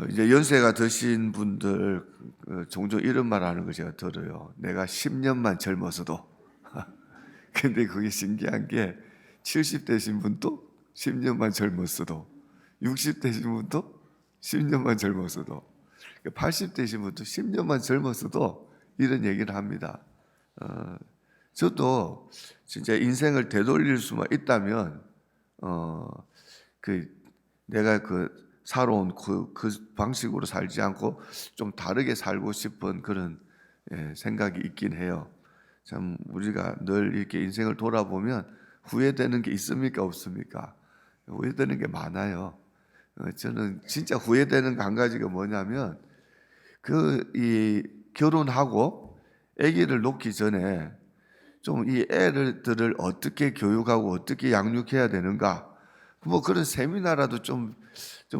이제 연세가 드신 분들 종종 이런 말 하는 거 제가 들어요. 내가 10년만 젊었어도. 근데 그게 신기한 게 70 되신 분도 10년만 젊었어도, 60 되신 분도 10년만 젊었어도, 80 되신 분도 10년만 젊었어도 이런 얘기를 합니다. 저도 진짜 인생을 되돌릴 수만 있다면, 그 내가 살아온 그 방식으로 살지 않고 좀 다르게 살고 싶은 그런 생각이 있긴 해요. 참 우리가 늘 이렇게 인생을 돌아보면 후회되는 게 있습니까 없습니까? 후회되는 게 많아요. 저는 진짜 후회되는 한 가지가 뭐냐면 이 결혼하고 아기를 놓기 전에 좀 이 애들을 어떻게 교육하고 어떻게 양육해야 되는가, 뭐 그런 세미나라도 좀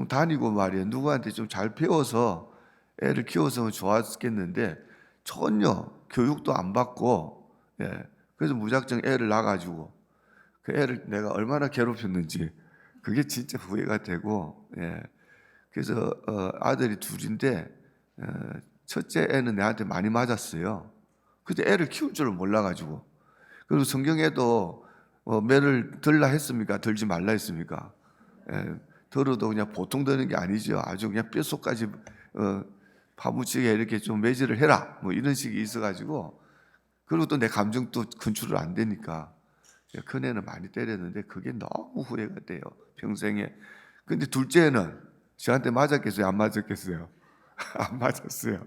다니고 말이에요. 누구한테 좀 잘 배워서 애를 키웠으면 좋았겠는데 전혀 교육도 안 받고, 그래서 무작정 애를 낳아가지고 그 애를 내가 얼마나 괴롭혔는지 그게 진짜 후회가 되고, 그래서 아들이 둘인데 첫째 애는 내한테 많이 맞았어요. 근데 애를 키울 줄을 몰라가지고. 그리고 성경에도 매를 들라 했습니까? 들지 말라 했습니까? 들어도 그냥 보통 드는 게 아니죠. 아주 그냥 뼛속까지 파묻히게 이렇게 좀 매질을 해라, 뭐 이런 식이 있어가지고. 그리고 또 내 감정도 컨트롤 안 되니까 큰애는 많이 때렸는데 그게 너무 후회가 돼요, 평생에. 근데 둘째는 저한테 맞았겠어요? 안 맞았겠어요? 안 맞았어요.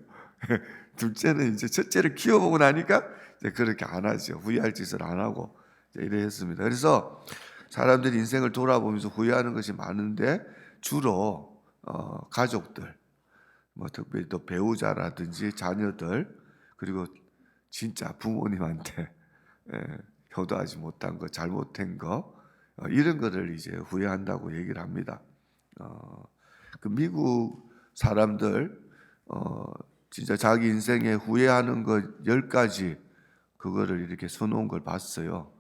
둘째는 이제 첫째를 키워보고 나니까 이제 그렇게 안 하죠. 후회할 짓을 안 하고 이래 했습니다. 그래서 사람들이 인생을 돌아보면서 후회하는 것이 많은데 주로 가족들, 뭐 특별히 또 배우자라든지 자녀들, 그리고 진짜 부모님한테 효도하지 못한 거, 잘못된 거, 이런 거를 이제 후회한다고 얘기를 합니다. 그 미국 사람들 진짜 자기 인생에 후회하는 것 10가지 그거를 이렇게 써놓은 걸 봤어요.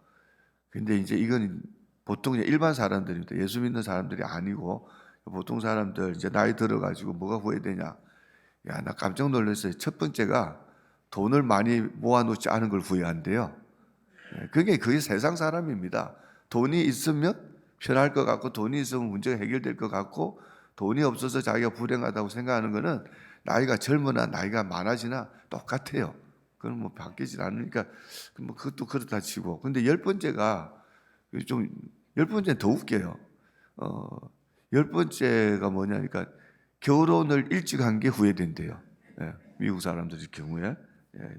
근데 이제 이건 보통 그냥 일반 사람들입니다. 예수 믿는 사람들이 아니고 보통 사람들 이제 나이 들어가지고 뭐가 후회되냐? 야, 나 깜짝 놀랐어요. 첫 번째가 돈을 많이 모아놓지 않은 걸 후회한대요. 그게 세상 사람입니다. 돈이 있으면 편할 것 같고, 돈이 있으면 문제가 해결될 것 같고, 돈이 없어서 자기가 불행하다고 생각하는 것은 나이가 젊으나 나이가 많아지나 똑같아요. 그건 뭐 바뀌질 않으니까 뭐 그것도 그렇다 치고. 근데 열 번째가 좀, 열 번째는 더 웃겨요. 어, 열 번째가 뭐냐니까 결혼을 일찍 한 게 후회된대요. 미국 사람들의 경우에.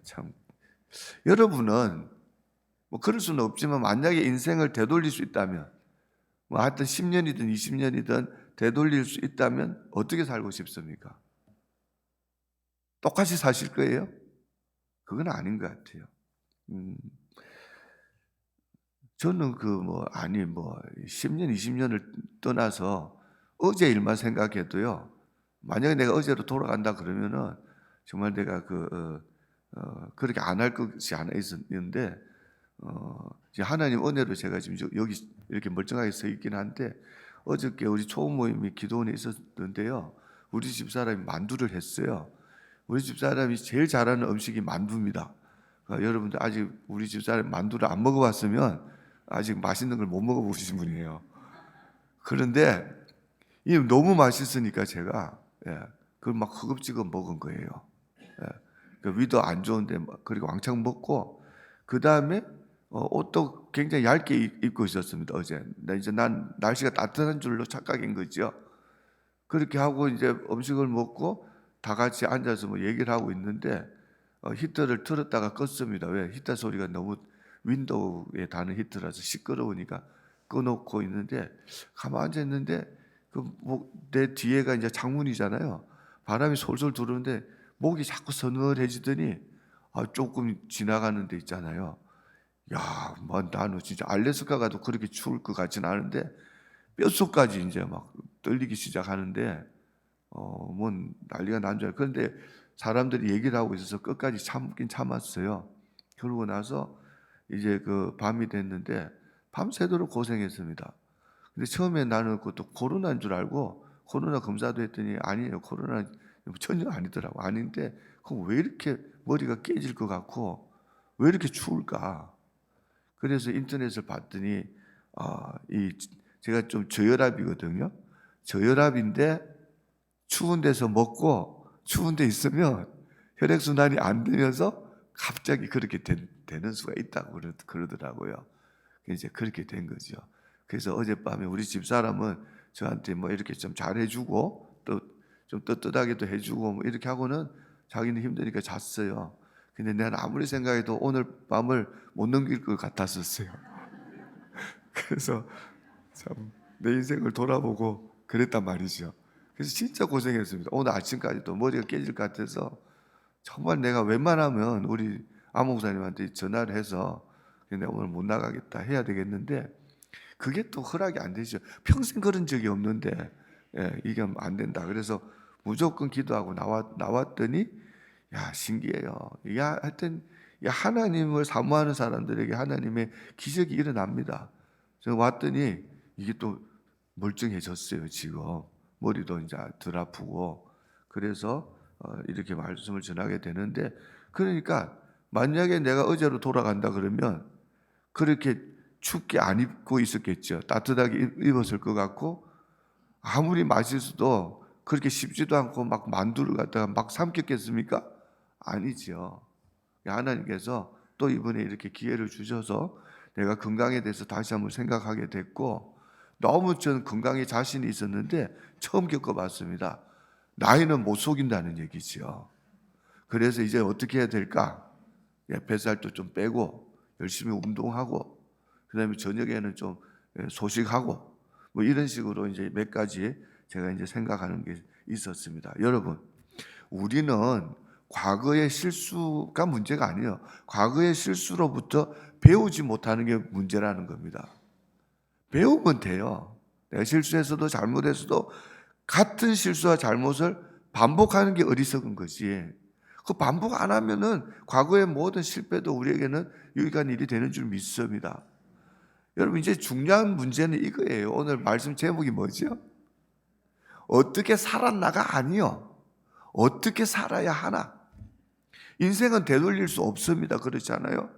참. 여러분은 뭐 그럴 수는 없지만 만약에 인생을 되돌릴 수 있다면, 뭐 하여튼 10년이든 20년이든 되돌릴 수 있다면 어떻게 살고 싶습니까? 똑같이 사실 거예요? 그건 아닌 것 같아요. 음, 저는 10년, 20년을 떠나서 어제 일만 생각해도요, 만약에 내가 어제로 돌아간다 그러면은 정말 내가 그렇게 안 할 것이 하나 있었는데, 이제 하나님 은혜로 제가 지금 여기 이렇게 멀쩡하게 서 있긴 한데, 어저께 우리 초음 모임이 기도원에 있었는데요, 우리 집사람이 만두를 했어요. 우리 집사람이 제일 잘하는 음식이 만두입니다. 여러분들 아직 우리 집사람 만두를 안 먹어봤으면 아직 맛있는 걸 못 먹어보신 분이에요. 그런데 이 너무 맛있으니까 제가 그걸 막 허겁지겁 먹은 거예요. 그 위도 안 좋은데 그리고 왕창 먹고, 그 다음에 옷도 굉장히 얇게 입고 있었습니다. 어제 난 날씨가 따뜻한 줄로 착각인 거죠. 그렇게 하고 이제 음식을 먹고 다 같이 앉아서 뭐 얘기를 하고 있는데 히터를 틀었다가 껐습니다. 왜? 히터 소리가 너무, 윈도우에 다는 히터라서 시끄러우니까 꺼놓고 있는데, 가만 앉아 있는데 내 뒤에가 이제 창문이잖아요. 바람이 솔솔 들어오는데 목이 자꾸 서늘해지더니 조금 지나가는 데 있잖아요. 야, 뭐 나는 진짜 알래스카 가도 그렇게 추울 것 같지는 않은데 뼛속까지 이제 막 떨리기 시작하는데 뭔 난리가 난 줄 알고. 그런데 사람들이 얘기를 하고 있어서 끝까지 참긴 참았어요. 그러고 나서 이제 밤이 됐는데 밤새도록 고생했습니다. 근데 처음에 나는 그것도 코로나인 줄 알고 코로나 검사도 했더니 아니에요. 코로나 전혀 아니더라고. 아닌데 그럼 왜 이렇게 머리가 깨질 것 같고 왜 이렇게 추울까? 그래서 인터넷을 봤더니 이 제가 좀 저혈압이거든요. 저혈압인데 추운 데서 먹고 추운 데 있으면 혈액순환이 안 되면서 갑자기 그렇게 되는 수가 있다고 그러더라고요. 이제 그렇게 된 거죠. 그래서 어젯밤에 우리 집사람은 저한테 뭐 이렇게 좀 잘해주고 또 좀 떳떳하게도 해주고 뭐 이렇게 하고는 자기는 힘드니까 잤어요. 근데 내가 아무리 생각해도 오늘 밤을 못 넘길 것 같았었어요. 그래서 참 내 인생을 돌아보고 그랬단 말이죠. 그래서 진짜 고생했습니다. 오늘 아침까지도 머리가 깨질 것 같아서 정말 내가 웬만하면 우리 아무 목사님한테 전화를 해서 내가 오늘 못 나가겠다 해야 되겠는데 그게 또 허락이 안 되죠. 평생 그런 적이 없는데 이게 안 된다. 그래서 무조건 기도하고 나왔더니 야 신기해요. 야 하여튼 하나님을 사모하는 사람들에게 하나님의 기적이 일어납니다. 저 왔더니 이게 또 멀쩡해졌어요. 지금 머리도 이제 덜 아프고 그래서 이렇게 말씀을 전하게 되는데 그러니까 만약에 내가 어제로 돌아간다 그러면 그렇게 춥게 안 입고 있었겠죠. 따뜻하게 입었을 것 같고 아무리 마실 수도 그렇게 쉽지도 않고 막 만두를 갖다가 막 삼켰겠습니까? 아니죠. 하나님께서 또 이번에 이렇게 기회를 주셔서 내가 건강에 대해서 다시 한번 생각하게 됐고 너무 저는 건강에 자신이 있었는데 처음 겪어봤습니다. 나이는 못 속인다는 얘기죠. 그래서 이제 어떻게 해야 될까? 뱃살도 좀 빼고 열심히 운동하고 그다음에 저녁에는 좀 소식하고 뭐 이런 식으로 이제 몇 가지 제가 이제 생각하는 게 있었습니다. 여러분, 우리는 과거의 실수가 문제가 아니에요. 과거의 실수로부터 배우지 못하는 게 문제라는 겁니다. 배우면 돼요. 내가 실수했어도 잘못했어도 같은 실수와 잘못을 반복하는 게 어리석은 거지. 그 반복 안 하면은 과거의 모든 실패도 우리에게는 유익한 일이 되는 줄 믿습니다. 여러분 이제 중요한 문제는 이거예요. 오늘 말씀 제목이 뭐죠? 어떻게 살았나가 아니요. 어떻게 살아야 하나? 인생은 되돌릴 수 없습니다. 그렇잖아요.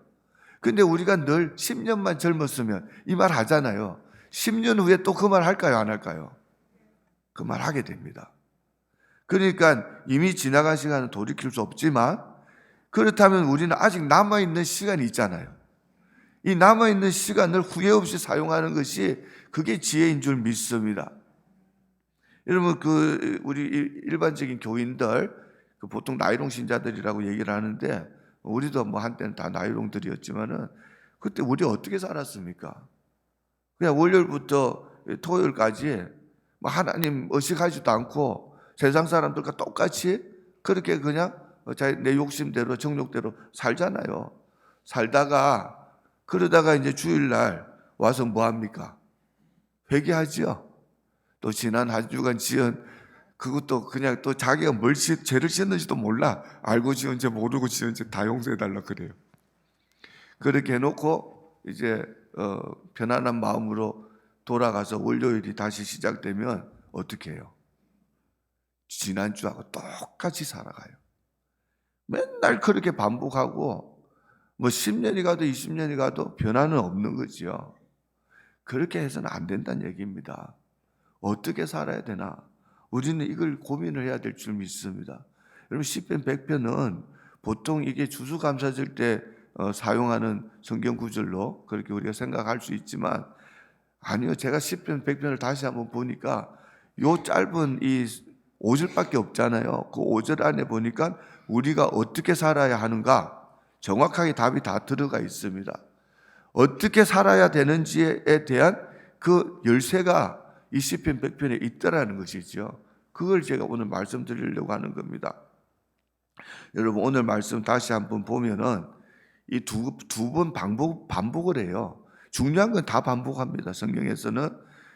근데 우리가 늘 10년만 젊었으면 이 말 하잖아요. 10년 후에 또 그 말 할까요? 안 할까요? 그 말 하게 됩니다. 그러니까 이미 지나간 시간은 돌이킬 수 없지만 그렇다면 우리는 아직 남아있는 시간이 있잖아요. 이 남아있는 시간을 후회 없이 사용하는 것이 그게 지혜인 줄 믿습니다. 여러분 우리 일반적인 교인들 보통 나이롱 신자들이라고 얘기를 하는데 우리도 뭐 한때는 다 나이롱들이었지만은 그때 우리 어떻게 살았습니까? 그냥 월요일부터 토요일까지 뭐 하나님 의식하지도 않고 세상 사람들과 똑같이 그렇게 그냥 내 욕심대로 정욕대로 살잖아요. 살다가 그러다가 이제 주일날 와서 뭐 합니까? 회개하지요. 또 지난 한 주간 지은 그것도 그냥 또 자기가 죄를 지었는지도 몰라. 알고 지은지 모르고 지은지 다 용서해달라 그래요. 그렇게 해놓고 이제 편안한 마음으로 돌아가서 월요일이 다시 시작되면 어떻게 해요? 지난주하고 똑같이 살아가요. 맨날 그렇게 반복하고 뭐 10년이 가도 20년이 가도 변화는 없는 거지요. 그렇게 해서는 안 된다는 얘기입니다. 어떻게 살아야 되나? 우리는 이걸 고민을 해야 될 줄 믿습니다. 여러분 10편 100편은 보통 이게 추수감사절 때 사용하는 성경 구절로 그렇게 우리가 생각할 수 있지만 아니요. 제가 10편 100편을 다시 한번 보니까 요 짧은 이 5절밖에 없잖아요. 그 5절 안에 보니까 우리가 어떻게 살아야 하는가 정확하게 답이 다 들어가 있습니다. 어떻게 살아야 되는지에 대한 그 열쇠가 이 시편 100편에 있다라는 것이죠. 그걸 제가 오늘 말씀드리려고 하는 겁니다. 여러분 오늘 말씀 다시 한번 보면은 이 두 번 반복을 해요. 중요한 건 다 반복합니다. 성경에서는.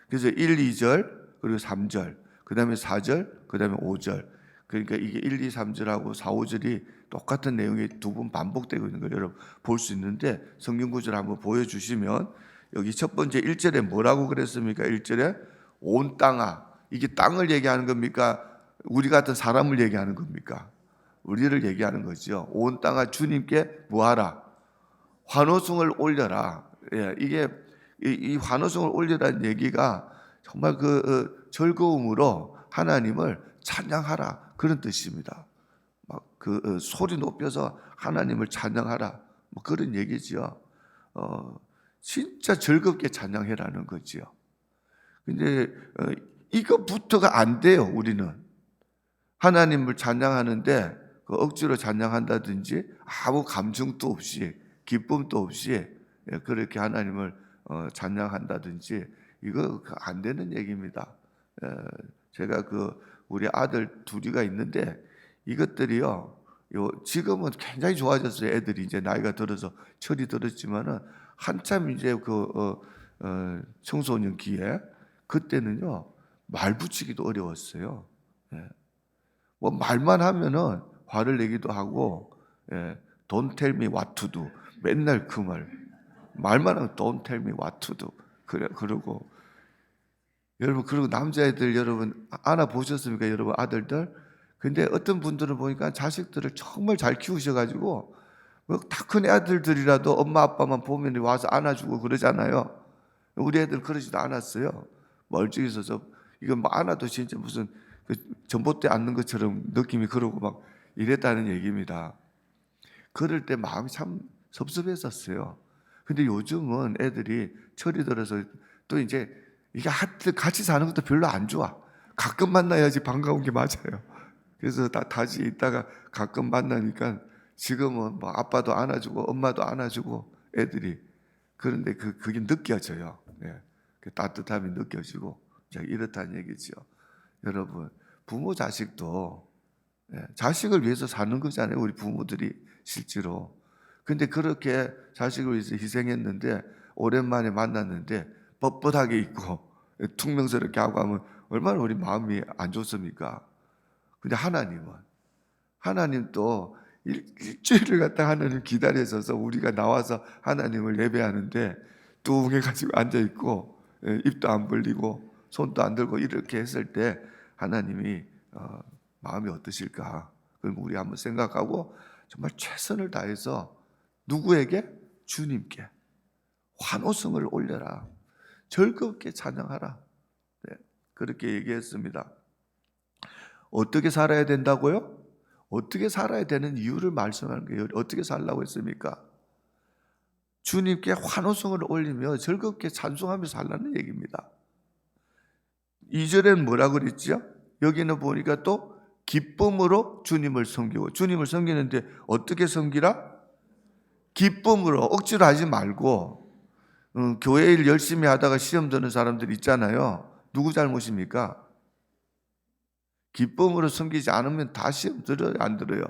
그래서 1, 2절 그리고 3절 그 다음에 4절 그 다음에 5절 그러니까 이게 1, 2, 3절하고 4, 5절이 똑같은 내용이 두 번 반복되고 있는 걸 여러분 볼 수 있는데 성경 구절 한번 보여주시면 여기 첫 번째 1절에 뭐라고 그랬습니까? 1절에 온 땅아 이게 땅을 얘기하는 겁니까? 우리 같은 사람을 얘기하는 겁니까? 우리를 얘기하는 거죠. 온 땅아 주님께 뭐하라? 환호성을 올려라. 예, 이게 이 환호성을 올리라는 얘기가 정말 즐거움으로 하나님을 찬양하라 그런 뜻입니다. 막 소리 높여서 하나님을 찬양하라 뭐 그런 얘기지요. 진짜 즐겁게 찬양해라는 거지요. 근데 이거부터가 안 돼요. 우리는 하나님을 찬양하는데 억지로 찬양한다든지 아무 감정도 없이 기쁨도 없이 그렇게 하나님을 찬양한다든지 이거 안 되는 얘기입니다. 제가 우리 아들 둘이가 있는데 이것들이요. 지금은 굉장히 좋아졌어요. 애들이 이제 나이가 들어서 철이 들었지만은 한참 이제 청소년기에 그때는요 말 붙이기도 어려웠어요. 뭐 말만 하면은 화를 내기도 하고, Don't tell me what to do. 맨날 그 말만 하면 Don't tell me what to do. 그러고 여러분 그리고 남자애들 여러분 안아 보셨습니까? 여러분 아들들. 근데 어떤 분들은 보니까 자식들을 정말 잘 키우셔가지고 다 큰 애들들이라도 엄마 아빠만 보면 와서 안아주고 그러잖아요. 우리 애들 그러지도 않았어요. 멀찍이서 이거 뭐 안아도 진짜 무슨 전봇대 앉는 것처럼 느낌이 그러고 막 이랬다는 얘기입니다. 그럴 때 마음이 참 섭섭했었어요. 근데 요즘은 애들이 철이 들어서 또 이제 이게 같이 사는 것도 별로 안 좋아. 가끔 만나야지 반가운 게 맞아요. 그래서 다시 있다가 가끔 만나니까 지금은 뭐 아빠도 안아주고 엄마도 안아주고 애들이 그런데 그게 느껴져요. 그 따뜻함이 느껴지고 이렇다는 얘기죠. 여러분 부모 자식도 자식을 위해서 사는 거잖아요. 우리 부모들이 실제로. 근데 그렇게 자식을 위해서 희생했는데 오랜만에 만났는데 뻣뻣하게 있고 퉁명스럽게 하고 하면 얼마나 우리 마음이 안 좋습니까? 근데 하나님 또 일주일을 갖다 하나님 기다려서서 우리가 나와서 하나님을 예배하는데 뚱해가지고 앉아있고 입도 안 벌리고 손도 안 들고 이렇게 했을 때 하나님이 마음이 어떠실까? 그럼 우리 한번 생각하고 정말 최선을 다해서 누구에게? 주님께 환호성을 올려라. 즐겁게 찬양하라. 그렇게 얘기했습니다. 어떻게 살아야 된다고요? 어떻게 살아야 되는 이유를 말씀하는 거예요. 어떻게 살라고 했습니까? 주님께 환호성을 올리며 즐겁게 찬송하며 살라는 얘기입니다. 2절에는 뭐라 그랬죠? 여기는 보니까 또 기쁨으로 주님을 섬기고, 주님을 섬기는데 어떻게 섬기라? 기쁨으로, 억지로 하지 말고. 교회 일 열심히 하다가 시험 드는 사람들 있잖아요. 누구 잘못입니까? 기쁨으로 섬기지 않으면 다 시험 들어요, 안 들어요?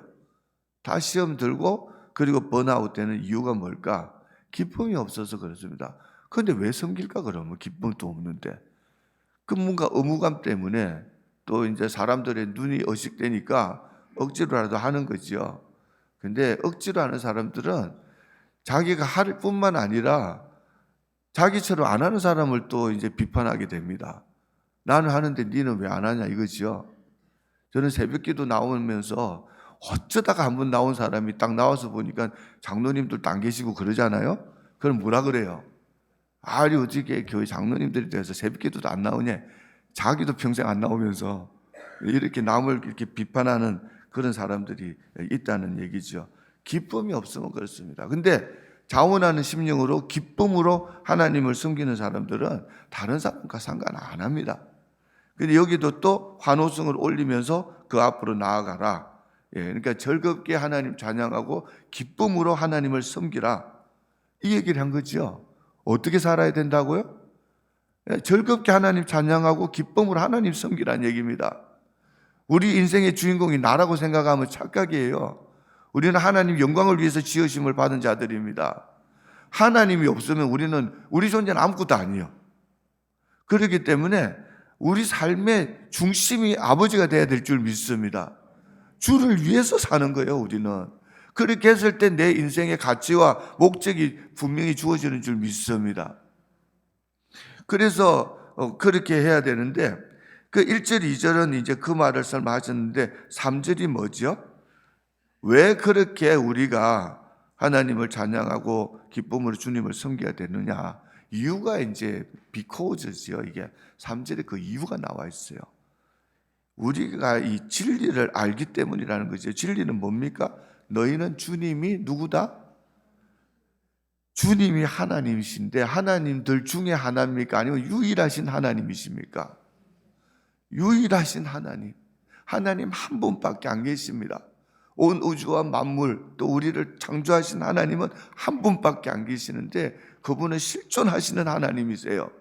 다 시험 들고 그리고 번아웃 되는 이유가 뭘까? 기쁨이 없어서 그렇습니다. 그런데 왜 섬길까 그러면? 기쁨도 없는데. 그 뭔가 의무감 때문에 또 이제 사람들의 눈이 의식되니까 억지로라도 하는 거죠. 근데 억지로 하는 사람들은 자기가 할 뿐만 아니라 자기처럼 안 하는 사람을 또 이제 비판하게 됩니다. 나는 하는데 니는 왜 안 하냐 이거죠. 저는 새벽기도 나오면서 어쩌다가 한 번 나온 사람이 딱 나와서 보니까 장로님들도 안 계시고 그러잖아요. 그럼 뭐라 그래요? 아니 어떻게 교회 장로님들이 돼서 새벽기도도 안 나오냐? 자기도 평생 안 나오면서 이렇게 남을 이렇게 비판하는 그런 사람들이 있다는 얘기죠. 기쁨이 없으면 그렇습니다. 근데 자원하는 심령으로 기쁨으로 하나님을 섬기는 사람들은 다른 사람과 상관 안 합니다. 근데 여기도 또 환호성을 올리면서 그 앞으로 나아가라. 그러니까 즐겁게 하나님 찬양하고 기쁨으로 하나님을 섬기라. 이 얘기를 한 거죠. 어떻게 살아야 된다고요? 즐겁게 하나님 찬양하고 기쁨으로 하나님 섬기라는 얘기입니다. 우리 인생의 주인공이 나라고 생각하면 착각이에요. 우리는 하나님 영광을 위해서 지으심을 받은 자들입니다. 하나님이 없으면 우리 존재는 아무것도 아니에요. 그렇기 때문에 우리 삶의 중심이 아버지가 돼야 될 줄 믿습니다. 주를 위해서 사는 거예요, 우리는. 그렇게 했을 때 내 인생의 가치와 목적이 분명히 주어지는 줄 믿습니다. 그래서 그렇게 해야 되는데 그 1절, 2절은 이제 그 말을 설마 하셨는데 3절이 뭐죠? 왜 그렇게 우리가 하나님을 찬양하고 기쁨으로 주님을 섬겨야 되느냐? 이유가 이제 because죠. 이게 3절에 그 이유가 나와 있어요. 우리가 이 진리를 알기 때문이라는 거죠. 진리는 뭡니까? 너희는 주님이 누구다? 주님이 하나님이신데 하나님들 중에 하나입니까? 아니면 유일하신 하나님이십니까? 유일하신 하나님. 하나님 한 분밖에 안 계십니다. 온 우주와 만물 또 우리를 창조하신 하나님은 한 분밖에 안 계시는데 그분은 실존하시는 하나님이세요.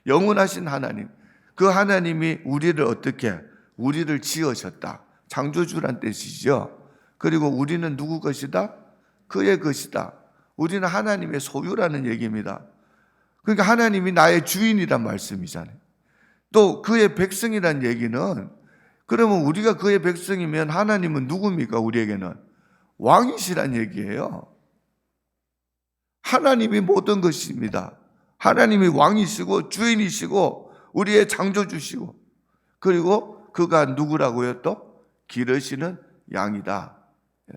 영원하신 하나님. 그 하나님이 우리를 어떻게? 우리를 지으셨다. 창조주란 뜻이죠. 그리고 우리는 누구 것이다? 그의 것이다. 우리는 하나님의 소유라는 얘기입니다. 그러니까 하나님이 나의 주인이란 말씀이잖아요. 또 그의 백성이란 얘기는 그러면 우리가 그의 백성이면 하나님은 누굽니까? 우리에게는 왕이시란 얘기예요. 하나님이 모든 것입니다. 하나님이 왕이시고 주인이시고 우리의 창조주시고 그리고 그가 누구라고요? 또 기르시는 양이다.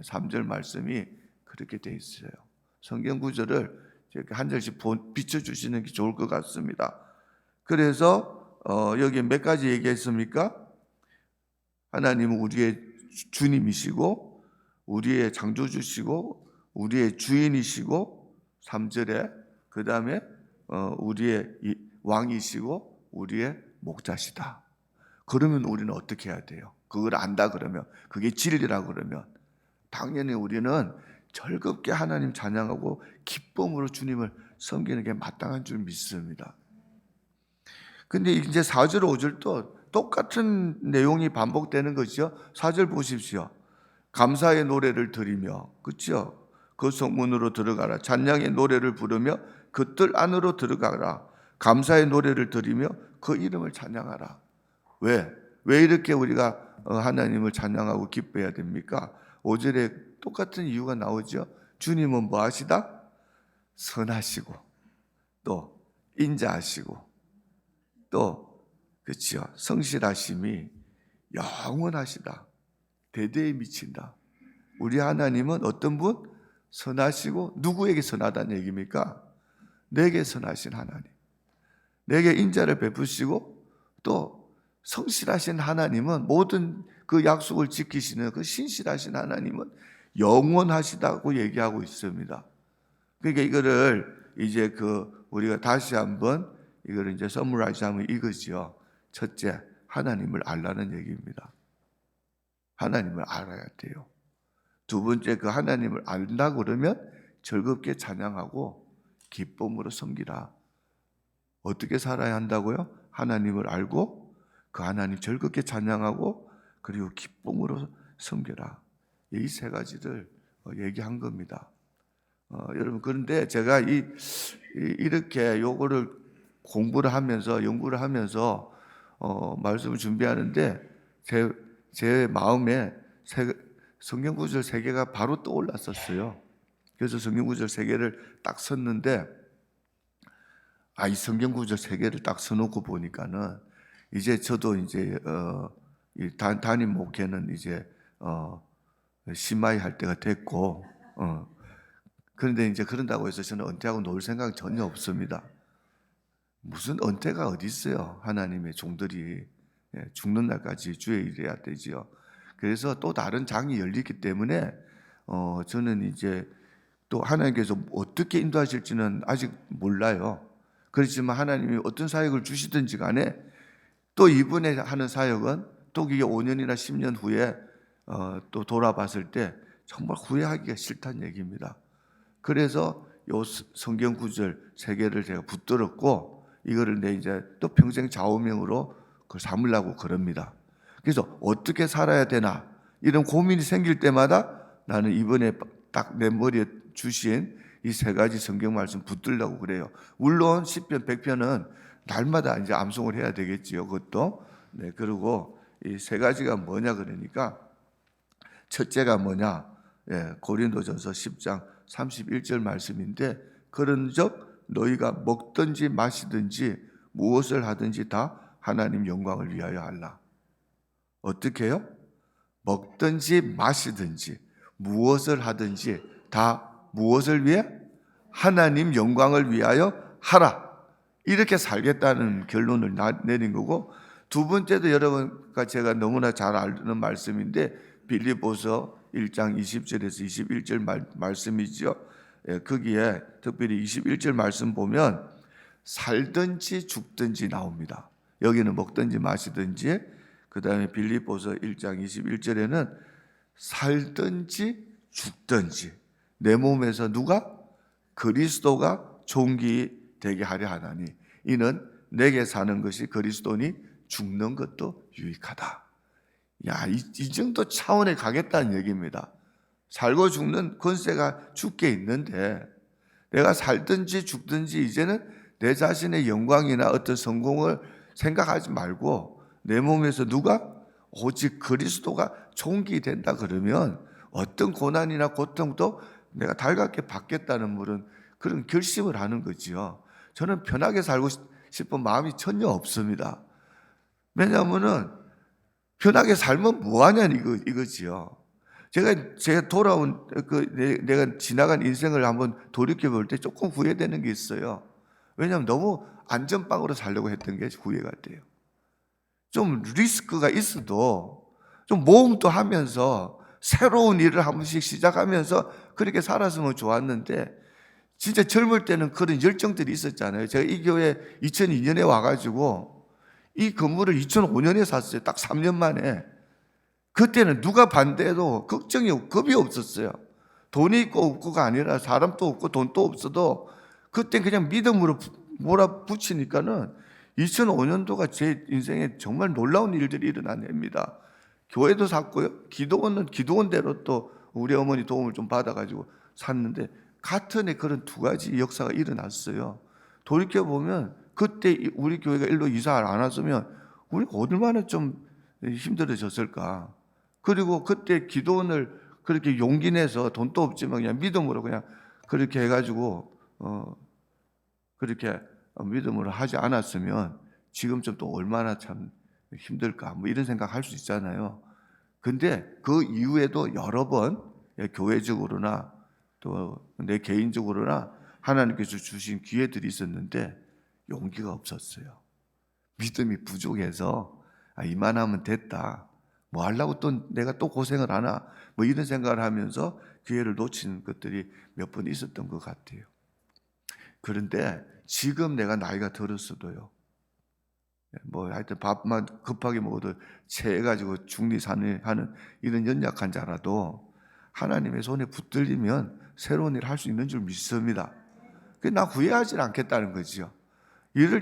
3절 말씀이 그렇게 돼 있어요. 성경 구절을 한 절씩 비춰주시는 게 좋을 것 같습니다. 그래서 여기 몇 가지 얘기했습니까? 하나님은 우리의 주님이시고 우리의 창조주시고 우리의 주인이시고 3절에 그 다음에 우리의 왕이시고 우리의 목자시다. 그러면 우리는 어떻게 해야 돼요? 그걸 안다 그러면 그게 진리라 그러면 당연히 우리는 즐겁게 하나님 찬양하고 기쁨으로 주님을 섬기는 게 마땅한 줄 믿습니다. 근데 이제 4절, 5절도 똑같은 내용이 반복되는 거죠. 4절 보십시오. 감사의 노래를 드리며, 그렇죠? 그 성문으로 들어가라. 찬양의 노래를 부르며 그 뜰 안으로 들어가라. 감사의 노래를 드리며 그 이름을 찬양하라. 왜? 왜 이렇게 우리가 하나님을 찬양하고 기뻐해야 됩니까? 5절에 똑같은 이유가 나오죠. 주님은 뭐 하시다? 선하시고 또 인자하시고 또 그렇죠. 성실하심이 영원하시다. 대대에 미친다. 우리 하나님은 어떤 분? 선하시고 누구에게 선하다는 얘기입니까? 내게 선하신 하나님. 내게 인자를 베푸시고 또 성실하신 하나님은 모든 그 약속을 지키시는 그 신실하신 하나님은 영원하시다고 얘기하고 있습니다. 그러니까 이거를 이제 우리가 다시 한번 이거를 이제 서머라이즈하면 이거지요. 첫째, 하나님을 알라는 얘기입니다. 하나님을 알아야 돼요. 두 번째, 그 하나님을 안다 그러면 즐겁게 찬양하고 기쁨으로 섬기라. 어떻게 살아야 한다고요? 하나님을 알고 그 하나님 즐겁게 찬양하고 그리고 기쁨으로 섬겨라. 이 세 가지를 얘기한 겁니다. 여러분 그런데 제가 이렇게 요거를 공부를 하면서 연구를 하면서 말씀을 준비하는데 제 마음에 성경 구절 3개가 바로 떠올랐었어요. 그래서 성경 구절 3개를 딱 썼는데 이 성경 구절 3개를 딱 써놓고 보니까는 이제 저도 이제 담임 목회는 이제 심마이 할 때가 됐고 그런데 이제 그런다고 해서 저는 은퇴하고 놀 생각 전혀 없습니다. 무슨 은퇴가 어디 있어요? 하나님의 종들이 죽는 날까지 주의 일해야 되지요. 그래서 또 다른 장이 열리기 때문에 저는 이제 또 하나님께서 어떻게 인도하실지는 아직 몰라요. 그렇지만 하나님이 어떤 사역을 주시든지 간에 또 이번에 하는 사역은 또 이게 5년이나 10년 후에 또 돌아봤을 때 정말 후회하기가 싫다는 얘기입니다. 그래서 요 성경 구절 3개를 제가 붙들었고 이거를 내 이제 또 평생 좌우명으로 그걸 삼으려고 그럽니다. 그래서 어떻게 살아야 되나 이런 고민이 생길 때마다 나는 이번에 딱 내 머리에 주신 이 3가지 성경 말씀 붙들려고 그래요. 물론 10편, 100편은 날마다 이제 암송을 해야 되겠지요. 그것도. 네, 그리고 이 3가지가 뭐냐 그러니까 첫째가 뭐냐? 고린도전서 10장 31절 말씀인데 그런즉 너희가 먹든지 마시든지 무엇을 하든지 다 하나님 영광을 위하여 하라. 어떻게 해요? 먹든지 마시든지 무엇을 하든지 다 무엇을 위해? 하나님 영광을 위하여 하라. 이렇게 살겠다는 결론을 내린 거고, 두 번째도 여러분과 제가 너무나 잘 아는 말씀인데 빌립보서 1장 20절에서 21절 말씀이죠. 거기에 특별히 21절 말씀 보면 살든지 죽든지 나옵니다. 여기는 먹든지 마시든지, 그 다음에 빌립보서 1장 21절에는 살든지 죽든지 내 몸에서 누가? 그리스도가 존귀되게 하려 하나니 이는 내게 사는 것이 그리스도니 죽는 것도 유익하다. 야, 이 정도 차원에 가겠다는 얘기입니다. 살고 죽는 권세가 주께 있는데 내가 살든지 죽든지 이제는 내 자신의 영광이나 어떤 성공을 생각하지 말고 내 몸에서 누가? 오직 그리스도가 존귀된다 그러면 어떤 고난이나 고통도 내가 달갑게 받겠다는 그런 결심을 하는 거지요. 저는 편하게 살고 싶은 마음이 전혀 없습니다. 왜냐하면은 편하게 살면 뭐하냐 이거지요. 제가 돌아온 내가 지나간 인생을 한번 돌이켜 볼 때 조금 후회되는 게 있어요. 왜냐하면 너무 안전빵으로 살려고 했던 게 후회가 돼요. 좀 리스크가 있어도 좀 모험도 하면서 새로운 일을 한 번씩 시작하면서 그렇게 살았으면 좋았는데, 진짜 젊을 때는 그런 열정들이 있었잖아요. 제가 이 교회 2002년에 와가지고 이 건물을 2005년에 샀어요. 딱 3년 만에. 그때는 누가 반대해도 걱정이 겁이 없었어요. 돈이 있고 없고가 아니라 사람도 없고 돈도 없어도 그때 그냥 믿음으로 몰아붙이니까는 2005년도가 제 인생에 정말 놀라운 일들이 일어난 해입니다. 교회도 샀고요. 기도원대로 또 우리 어머니 도움을 좀 받아가지고 샀는데 같은 해 그런 두 가지 역사가 일어났어요. 돌이켜보면 그때 우리 교회가 일로 이사를 안 왔으면 우리가 얼마나 좀 힘들어졌을까. 그리고 그때 기도원을 그렇게 용기 내서 돈도 없지만 그냥 믿음으로 그냥 그렇게 해가지고 그렇게 믿음으로 하지 않았으면 지금쯤 또 얼마나 참 힘들까 뭐 이런 생각 할 수 있잖아요. 근데 그 이후에도 여러 번 교회적으로나 또 내 개인적으로나 하나님께서 주신 기회들이 있었는데 용기가 없었어요. 믿음이 부족해서 이만하면 됐다. 뭐 하려고 또 내가 또 고생을 하나 뭐 이런 생각을 하면서 기회를 놓치는 것들이 몇 번 있었던 것 같아요. 그런데 지금 내가 나이가 들었어도요, 뭐 하여튼 밥만 급하게 먹어도 체해가지고 중리산후하는 이런 연약한 자라도 하나님의 손에 붙들리면 새로운 일을 할 수 있는 줄 믿습니다. 나 후회하지 않겠다는 거지요. 일을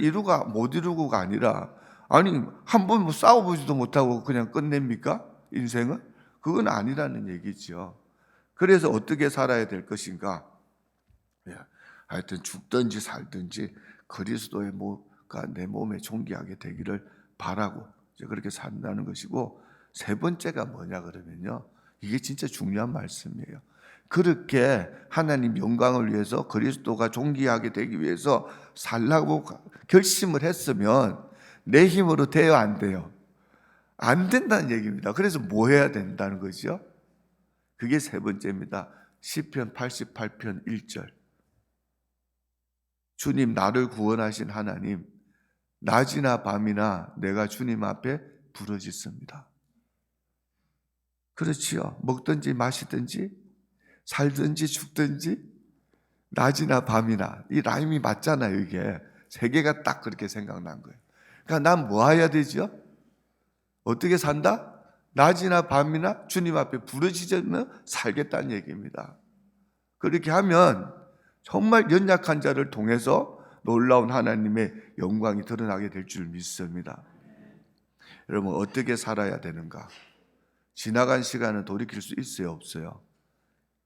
못 이루고가 아니라, 아니 한 번 뭐 싸워보지도 못하고 그냥 끝냅니까? 인생은? 그건 아니라는 얘기죠. 그래서 어떻게 살아야 될 것인가? 하여튼 죽든지 살든지 그리스도의 내 몸에 존귀하게 되기를 바라고 이제 그렇게 산다는 것이고, 세 번째가 뭐냐 그러면요, 이게 진짜 중요한 말씀이에요. 그렇게 하나님 영광을 위해서 그리스도가 존귀하게 되기 위해서 살라고 결심을 했으면 내 힘으로 돼요, 안 돼요? 안 된다는 얘기입니다. 그래서 뭐 해야 된다는 거죠? 그게 세 번째입니다. 시편 88편 1절. 주님, 나를 구원하신 하나님, 낮이나 밤이나 내가 주님 앞에 부르짖습니다. 그렇지요. 먹든지 마시든지 살든지 죽든지 낮이나 밤이나, 이 라임이 맞잖아요. 이게 세 개가 딱 그렇게 생각난 거예요. 그러니까 난 뭐 해야 되죠? 어떻게 산다? 낮이나 밤이나 주님 앞에 부르짖으며 살겠다는 얘기입니다. 그렇게 하면 정말 연약한 자를 통해서 놀라운 하나님의 영광이 드러나게 될 줄 믿습니다. 여러분, 어떻게 살아야 되는가? 지나간 시간은 돌이킬 수 있어요, 없어요?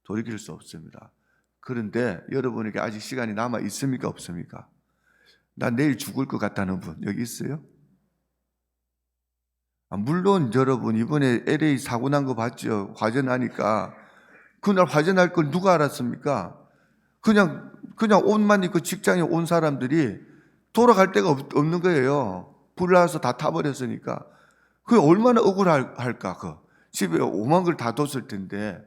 돌이킬 수 없습니다. 그런데 여러분에게 아직 시간이 남아 있습니까, 없습니까? 나 내일 죽을 것 같다는 분 여기 있어요? 물론 여러분, 이번에 LA 사고 난 거 봤죠? 화재 나니까. 그날 화재 날 걸 누가 알았습니까? 그냥 옷만 입고 직장에 온 사람들이 돌아갈 데가 없는 거예요. 불나서 다 타버렸으니까 그게 얼마나 억울할까. 그 집에 오만 걸 다 뒀을 텐데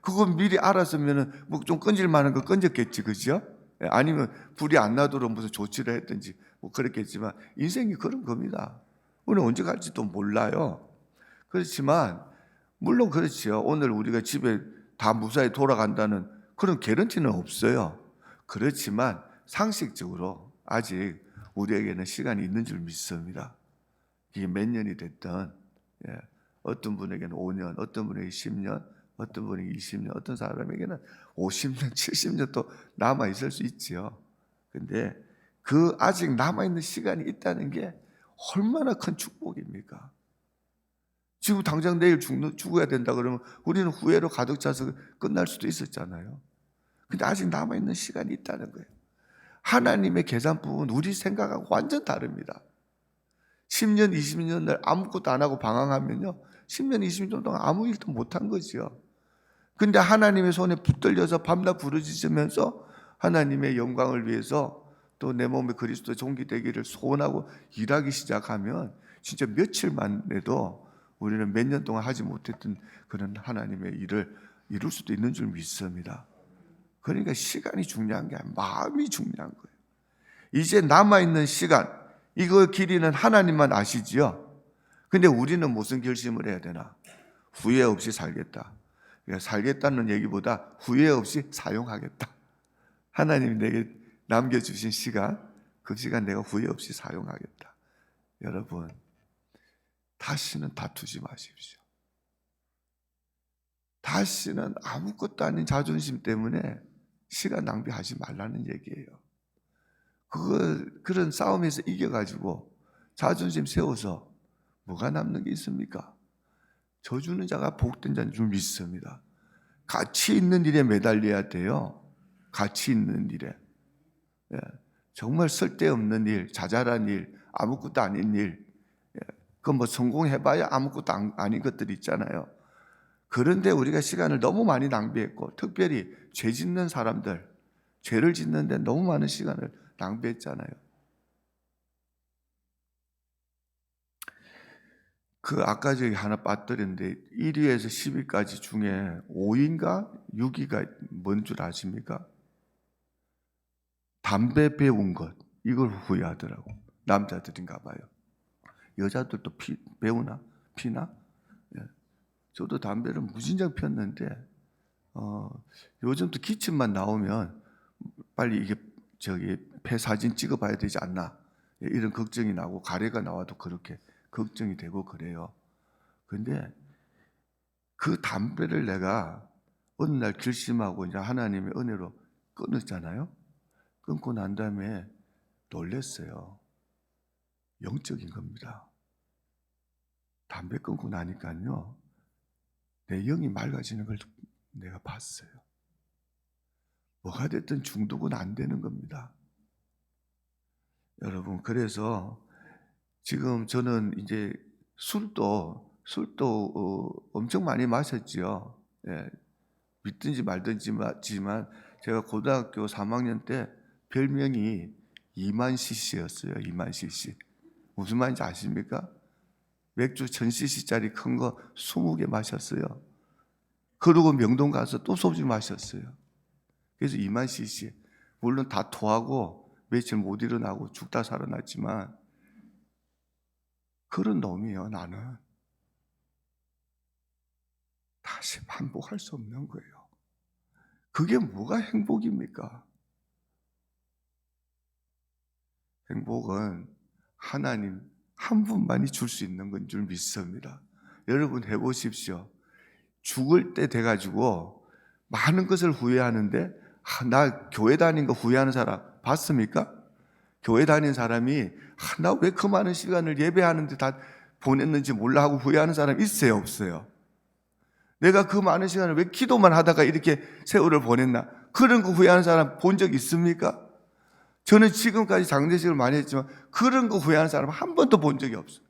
그거 미리 알았으면은 뭐 좀 건질 만한 거 건졌겠지, 그죠? 아니면 불이 안 나도록 무슨 조치를 했든지 뭐 그랬겠지만 인생이 그런 겁니다. 우리는 언제 갈지도 몰라요. 그렇지만 물론 그렇지요. 오늘 우리가 집에 다 무사히 돌아간다는 그런 개런티는 없어요. 그렇지만 상식적으로 아직 우리에게는 시간이 있는 줄 믿습니다. 이게 몇 년이 됐든 어떤 분에게는 5년, 어떤 분에게 10년, 어떤 분에게 20년, 어떤 사람에게는 50년, 70년도 남아 있을 수 있지요. 근데 그 아직 남아 있는 시간이 있다는 게 얼마나 큰 축복입니까? 지금 당장 내일 죽어야 된다 그러면 우리는 후회로 가득 차서 끝날 수도 있었잖아요. 근데 아직 남아 있는 시간이 있다는 거예요. 하나님의 계산법은 우리 생각하고 완전 다릅니다. 10년, 20년을 아무것도 안 하고 방황하면요 10년, 20년 동안 아무 일도 못한 거지요. 근데 하나님의 손에 붙들려서 밤낮 부르짖으면서 하나님의 영광을 위해서 또 내 몸에 그리스도의 종기 되기를 소원하고 일하기 시작하면 진짜 며칠 만에도 우리는 몇 년 동안 하지 못했던 그런 하나님의 일을 이룰 수도 있는 줄 믿습니다. 그러니까 시간이 중요한 게 아니라 마음이 중요한 거예요. 이제 남아있는 시간, 이거 길이는 하나님만 아시지요. 근데 우리는 무슨 결심을 해야 되나? 후회 없이 살겠다. 그러니까 살겠다는 얘기보다 후회 없이 사용하겠다. 하나님이 내게 남겨주신 시간, 그 시간 내가 후회 없이 사용하겠다. 여러분, 다시는 다투지 마십시오. 다시는 아무것도 아닌 자존심 때문에 시간 낭비하지 말라는 얘기예요. 그런 싸움에서 이겨가지고 자존심 세워서 뭐가 남는 게 있습니까? 저주는 자가 복된 자인 줄 믿습니다. 가치 있는 일에 매달려야 돼요. 가치 있는 일에. 정말 쓸데없는 일, 자잘한 일, 아무것도 아닌 일, 그건 뭐 성공해봐야 아무것도 아닌 것들이 있잖아요. 그런데 우리가 시간을 너무 많이 낭비했고, 특별히 죄 짓는 사람들, 죄를 짓는데 너무 많은 시간을 낭비했잖아요. 그 아까 저기 하나 빠뜨렸는데 1위에서 10위까지 중에 5위인가 6위가 뭔 줄 아십니까? 담배 배운 것, 이걸 후회하더라고. 남자들인가 봐요. 여자들도 배우나? 피나? 저도 담배를 무진장 폈는데 요즘도 기침만 나오면 빨리 이게 폐 사진 찍어봐야 되지 않나, 이런 걱정이 나고, 가래가 나와도 그렇게 걱정이 되고 그래요. 근데 그 담배를 내가 어느 날 결심하고 이제 하나님의 은혜로 끊었잖아요. 끊고 난 다음에 놀랐어요. 영적인 겁니다. 담배 끊고 나니까요, 내 영이 맑아지는 걸 내가 봤어요. 뭐가 됐든 중독은 안 되는 겁니다. 여러분, 그래서 지금 저는 이제 술도 엄청 많이 마셨지요. 믿든지 말든지만 제가 고등학교 3학년 때 별명이 2만 cc였어요. 2만 cc. 무슨 말인지 아십니까? 맥주 1000cc짜리 큰 거 20개 마셨어요. 그러고 명동 가서 또 소주 마셨어요. 그래서 2만 cc. 물론 다 토하고 며칠 못 일어나고 죽다 살아났지만 그런 놈이에요. 나는 다시 반복할 수 없는 거예요. 그게 뭐가 행복입니까? 행복은 하나님 한 분만이 줄 수 있는 건 줄 믿습니다. 여러분 해보십시오. 죽을 때 돼가지고 많은 것을 후회하는데, 나 교회 다닌 거 후회하는 사람 봤습니까? 교회 다닌 사람이 나 왜 그 많은 시간을 예배하는데 다 보냈는지 몰라 하고 후회하는 사람 있어요, 없어요? 내가 그 많은 시간을 왜 기도만 하다가 이렇게 세월을 보냈나, 그런 거 후회하는 사람 본 적 있습니까? 저는 지금까지 장례식을 많이 했지만 그런 거 후회하는 사람 한 번도 본 적이 없어요.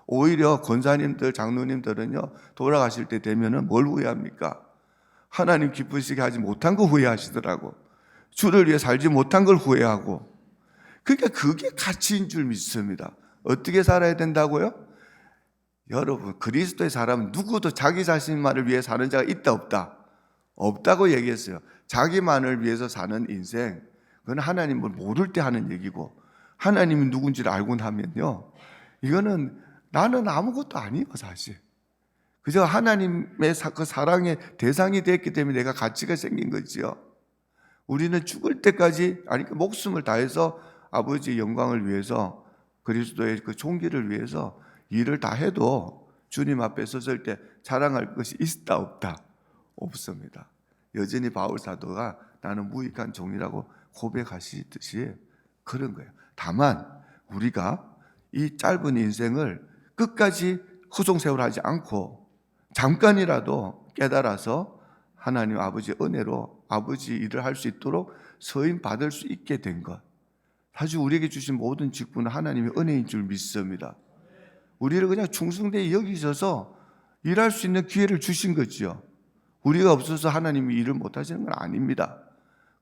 오히려 권사님들, 장로님들은요, 돌아가실 때 되면은 뭘 후회합니까? 하나님 기쁘시게 하지 못한 거 후회하시더라고. 주를 위해 살지 못한 걸 후회하고. 그러니까 그게 가치인 줄 믿습니다. 어떻게 살아야 된다고요? 여러분, 그리스도의 사람은 누구도 자기 자신만을 위해 사는 자가 있다 없다? 없다고 얘기했어요. 자기만을 위해서 사는 인생, 그건 하나님을 모를 때 하는 얘기고, 하나님이 누군지를 알고 나면요, 이거는 나는 아무것도 아니에요, 사실. 그저 하나님의 그 사랑의 대상이 됐기 때문에 내가 가치가 생긴 거지요. 우리는 죽을 때까지, 아니 목숨을 다해서 아버지의 영광을 위해서, 그리스도의 그 종기를 위해서 일을 다 해도 주님 앞에 섰을 때 자랑할 것이 있다 없다? 없습니다. 여전히 바울 사도가 나는 무익한 종이라고 고백하시듯이 그런 거예요. 다만 우리가 이 짧은 인생을 끝까지 후송세월하지 않고 잠깐이라도 깨달아서 하나님 아버지의 은혜로 아버지 일을 할 수 있도록 서임 받을 수 있게 된 것, 사실 우리에게 주신 모든 직분은 하나님의 은혜인 줄 믿습니다. 우리를 그냥 충성되게 여기셔서 일할 수 있는 기회를 주신 거지요. 우리가 없어서 하나님이 일을 못하시는 건 아닙니다.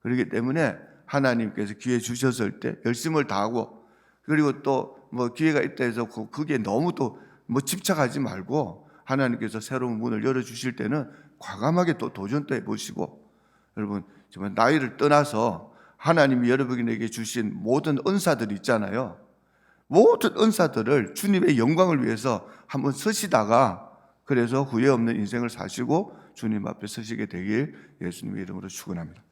그렇기 때문에 하나님께서 기회 주셨을 때 열심을 다하고, 그리고 또 뭐 기회가 있다 해서 그게 너무 또 뭐 집착하지 말고, 하나님께서 새로운 문을 열어주실 때는 과감하게 또 도전도 해보시고, 여러분 정말 나이를 떠나서 하나님이 여러분에게 주신 모든 은사들 있잖아요. 모든 은사들을 주님의 영광을 위해서 한번 쓰시다가, 그래서 후회 없는 인생을 사시고 주님 앞에 서시게 되길 예수님의 이름으로 축원합니다.